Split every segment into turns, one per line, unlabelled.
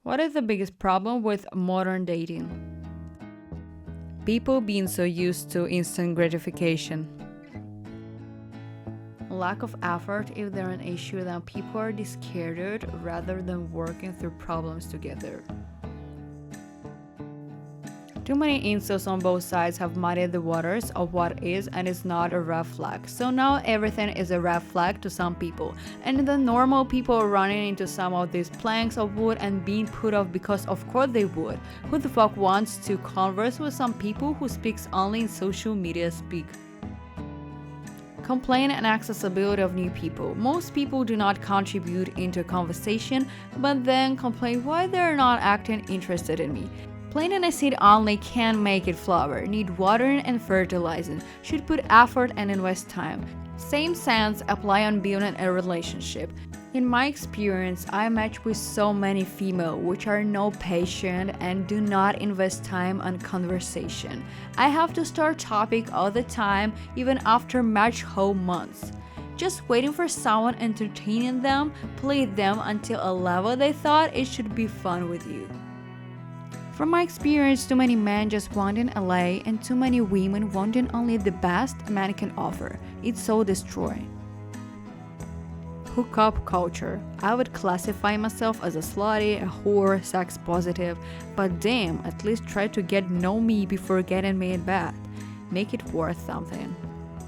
What is the biggest problem with modern dating? People being so used to instant gratification. Lack of effort if they're an issue, then people are discarded rather than working through problems together. Too many insults on both sides have muddied the waters of what is and is not a red flag. So now everything is a red flag to some people. And the normal people are running into some of these planks of wood and being put off because of course they would. Who the fuck wants to converse with some people who speaks only in social media speak? Complaint and accessibility of new people. Most people do not contribute into a conversation, but then complain why they're not acting interested in me. Planting a seed only can't make it flower. Need watering and fertilizing. Should put effort and invest time. Same sense apply on building a relationship. In my experience, I match with so many female which are no patient and do not invest time on conversation. I have to start topic all the time, even after match whole months. Just waiting for someone entertaining them, play them until a level they thought it should be fun with you. From my experience, too many men just wanting LA and too many women wanting only the best a man can offer. It's so destroying. Hookup culture. I would classify myself as a slutty, a whore, sex positive, but damn, at least try to get know me before getting me in bed. Make it worth something.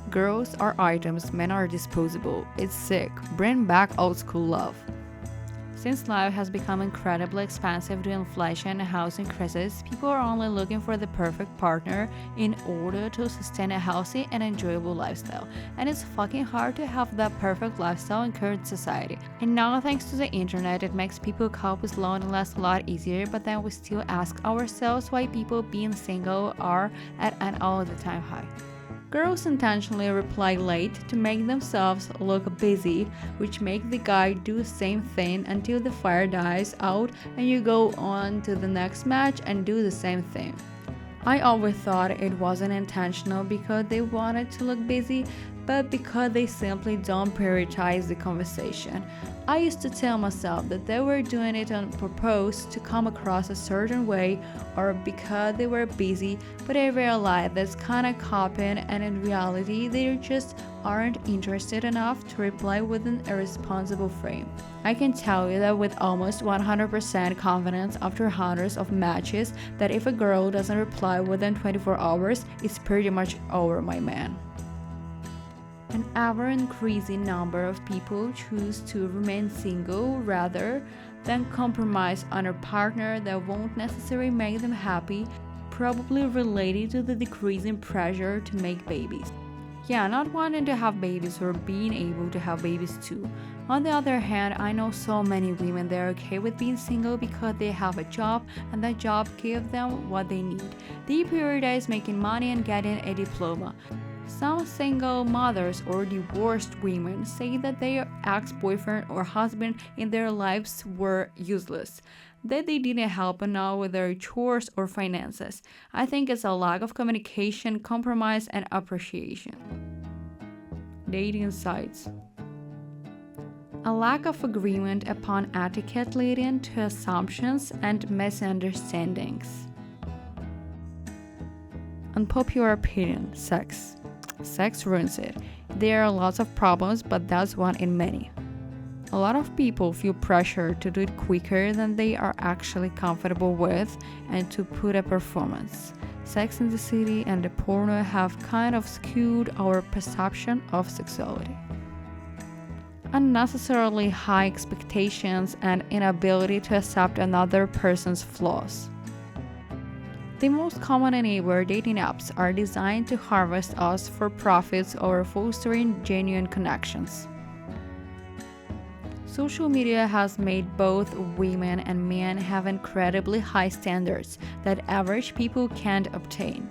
Girls are items, men are disposable. It's sick. Bring back old school love. Since life has become incredibly expensive due to inflation and housing crisis, people are only looking for the perfect partner in order to sustain a healthy and enjoyable lifestyle. And it's fucking hard to have that perfect lifestyle in current society. And now, thanks to the internet, it makes people cope with loneliness a lot easier, but then we still ask ourselves why people being single are at an all-the-time high. Girls intentionally reply late to make themselves look busy, which make the guy do the same thing until the fire dies out and you go on to the next match and do the same thing. I always thought it wasn't intentional because they wanted to look busy, but because they simply don't prioritize the conversation. I used to tell myself that they were doing it on purpose to come across a certain way or because they were busy, but I realized that's kind of copying, and in reality they just aren't interested enough to reply within a responsible frame. I can tell you that with almost 100% confidence after hundreds of matches that if a girl doesn't reply within 24 hours, it's pretty much over, my man. An ever-increasing number of people choose to remain single rather than compromise on a partner that won't necessarily make them happy, probably related to the decreasing pressure to make babies. Yeah, not wanting to have babies or being able to have babies too. On the other hand, I know so many women that are okay with being single because they have a job and that job gives them what they need. They prioritize making money and getting a diploma. Some single mothers or divorced women say that their ex-boyfriend or husband in their lives were useless, that they didn't help enough with their chores or finances. I think it's a lack of communication, compromise, and appreciation. Dating sites. A lack of agreement upon etiquette leading to assumptions and misunderstandings. Unpopular opinion, sex. Sex ruins it. There are lots of problems, but that's one in many. A lot of people feel pressure to do it quicker than they are actually comfortable with and to put a performance. Sex in the City and the porno have kind of skewed our perception of sexuality. Unnecessarily high expectations and inability to accept another person's flaws. The most common enabler dating apps are designed to harvest us for profits over fostering genuine connections. Social media has made both women and men have incredibly high standards that average people can't obtain.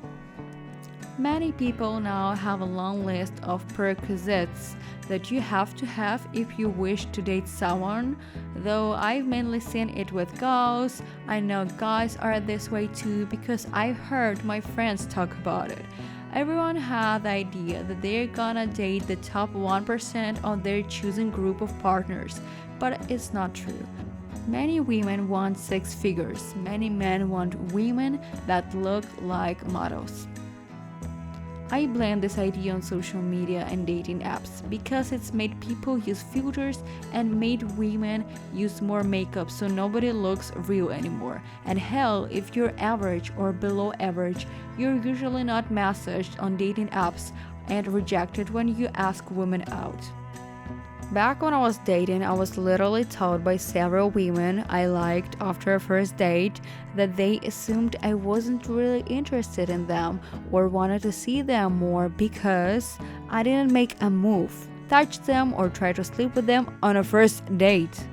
Many people now have a long list of prerequisites that you have to have if you wish to date someone, though I've mainly seen it with girls. I know guys are this way too because I've heard my friends talk about it. Everyone had the idea that they're gonna date the top 1% of their chosen group of partners, but it's not true. Many women want six figures. Many men want women that look like models. I blame this idea on social media and dating apps because it's made people use filters and made women use more makeup so nobody looks real anymore. And hell, if you're average or below average, you're usually not messaged on dating apps and rejected when you ask women out. Back when I was dating, I was literally told by several women I liked after a first date that they assumed I wasn't really interested in them or wanted to see them more because I didn't make a move, touch them, or try to sleep with them on a first date.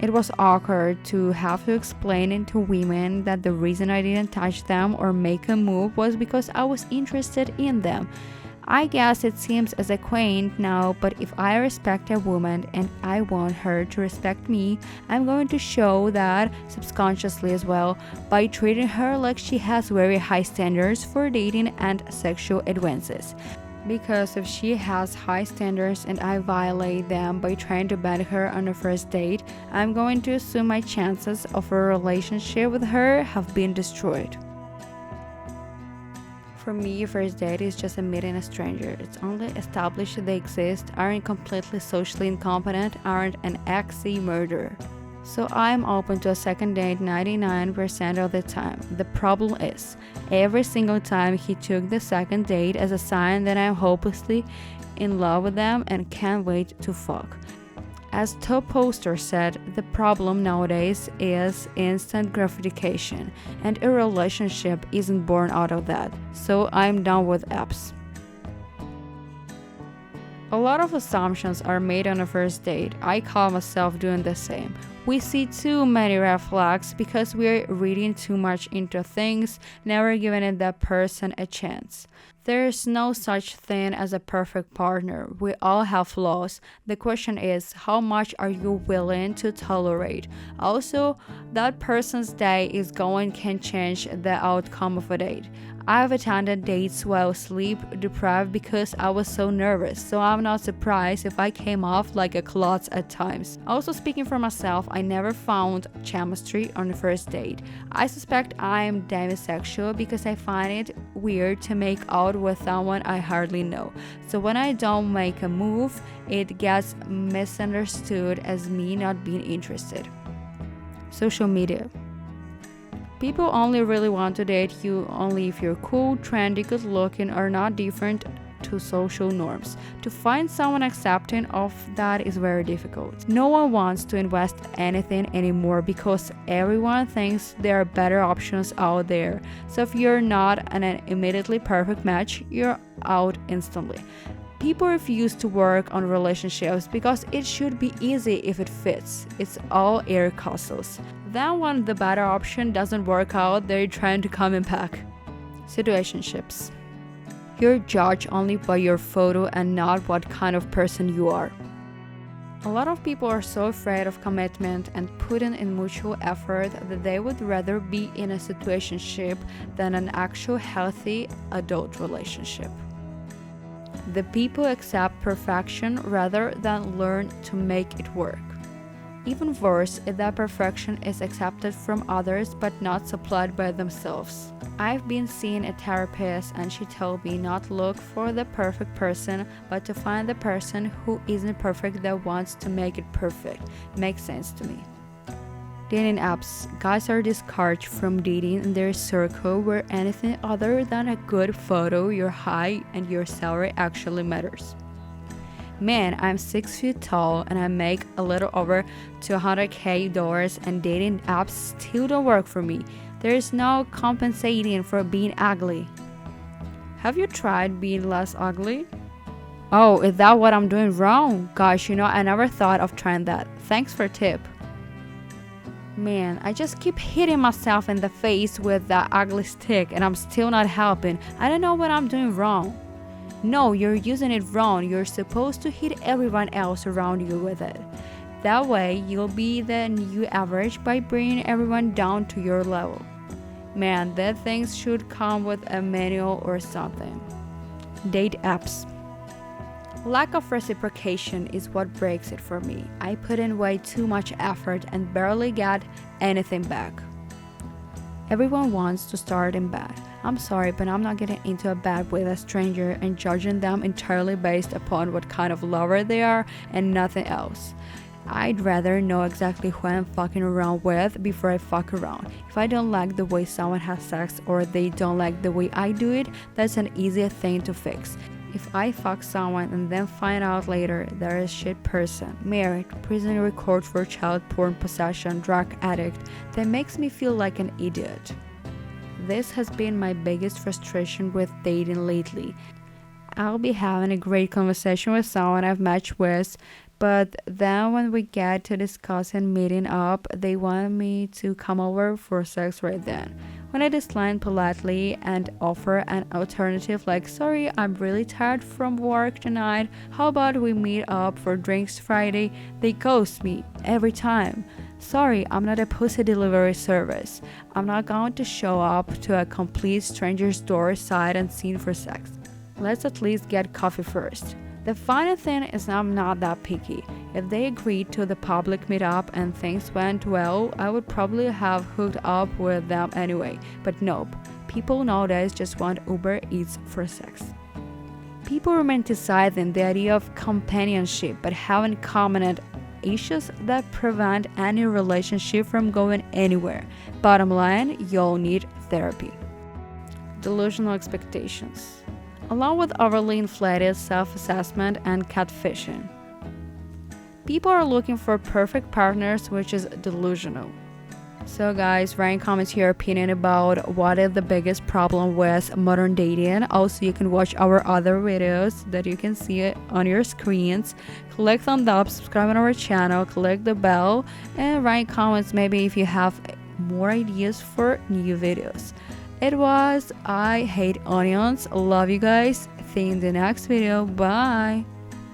It was awkward to have to explain it to women that the reason I didn't touch them or make a move was because I was interested in them. I guess it seems as a quaint now, but if I respect a woman and I want her to respect me, I'm going to show that subconsciously as well by treating her like she has very high standards for dating and sexual advances. Because if she has high standards and I violate them by trying to beg her on a first date, I'm going to assume my chances of a relationship with her have been destroyed. For me, first date is just a meeting a stranger. It's only established they exist, aren't completely socially incompetent, aren't an ex murderer. So I'm open to a second date 99% of the time. The problem is, every single time he took the second date as a sign that I'm hopelessly in love with them and can't wait to fuck. As Top Poster said, the problem nowadays is instant gratification, and a relationship isn't born out of that, so I'm done with apps. A lot of assumptions are made on a first date. I call myself doing the same. We see too many red flags because we're reading too much into things, never giving that person a chance. There is no such thing as a perfect partner. We all have flaws. The question is, how much are you willing to tolerate? Also, that person's day is going can change the outcome of a date. I've attended dates while sleep deprived because I was so nervous, so I'm not surprised if I came off like a klutz at times. Also, speaking for myself, I never found chemistry on the first date. I suspect I am demisexual because I find it weird to make out with someone I hardly know. So when I don't make a move, it gets misunderstood as me not being interested. Social media. People only really want to date you only if you're cool, trendy, good looking, or not different to social norms. To find someone accepting of that is very difficult. No one wants to invest anything anymore because everyone thinks there are better options out there. So if you're not an immediately perfect match, you're out instantly. People refuse to work on relationships because it should be easy if it fits. It's all air castles. Then when the better option doesn't work out, they're trying to come in pack. Situationships. You're judged only by your photo and not what kind of person you are. A lot of people are so afraid of commitment and putting in mutual effort that they would rather be in a situationship than an actual healthy adult relationship. The people accept perfection rather than learn to make it work. Even worse is that perfection is accepted from others but not supplied by themselves. I've been seeing a therapist and she told me not to look for the perfect person but to find the person who isn't perfect that wants to make it perfect. Makes sense to me. Dating apps. Guys are discouraged from dating in their circle where anything other than a good photo, your height, and your salary actually matters. Man, I'm 6 feet tall and I make a little over $200K and dating apps still don't work for me. There is no compensating for being ugly. Have you tried being less ugly? Oh, is that what I'm doing wrong? Gosh, I never thought of trying that. Thanks for tip. Man, I just keep hitting myself in the face with that ugly stick and I'm still not helping. I don't know what I'm doing wrong. No, you're using it wrong. You're supposed to hit everyone else around you with it. That way, you'll be the new average by bringing everyone down to your level. Man, that things should come with a manual or something. Date apps. Lack of reciprocation is what breaks it for me. I put in way too much effort and barely get anything back. Everyone wants to start in bed. I'm sorry, but I'm not getting into a bed with a stranger and judging them entirely based upon what kind of lover they are and nothing else. I'd rather know exactly who I'm fucking around with before I fuck around. If I don't like the way someone has sex or they don't like the way I do it, that's an easy thing to fix. If I fuck someone and then find out later they're a shit person, married, prison record for child porn possession, drug addict, that makes me feel like an idiot. This has been my biggest frustration with dating lately. I'll be having a great conversation with someone I've matched with, but then when we get to discussing meeting up, they want me to come over for sex right then. When I decline politely and offer an alternative like, sorry, I'm really tired from work tonight, how about we meet up for drinks Friday, they ghost me every time. Sorry, I'm not a pussy delivery service. I'm not going to show up to a complete stranger's door sight unseen for sex. Let's at least get coffee first. The funny thing is I'm not that picky. If they agreed to the public meetup and things went well, I would probably have hooked up with them anyway. But nope, people nowadays just want Uber Eats for sex. People romanticizing the idea of companionship but having common issues that prevent any relationship from going anywhere. Bottom line, you'll need therapy. Delusional expectations, along with overly inflated self-assessment and catfishing. People are looking for perfect partners, which is delusional. So guys, write in comments your opinion about what is the biggest problem with modern dating. Also, you can watch our other videos that you can see on your screens. Click thumbs up, subscribe on our channel, click the bell, and write in comments maybe if you have more ideas for new videos. It was I Hate Onions. Love you guys. See you in the next video. Bye.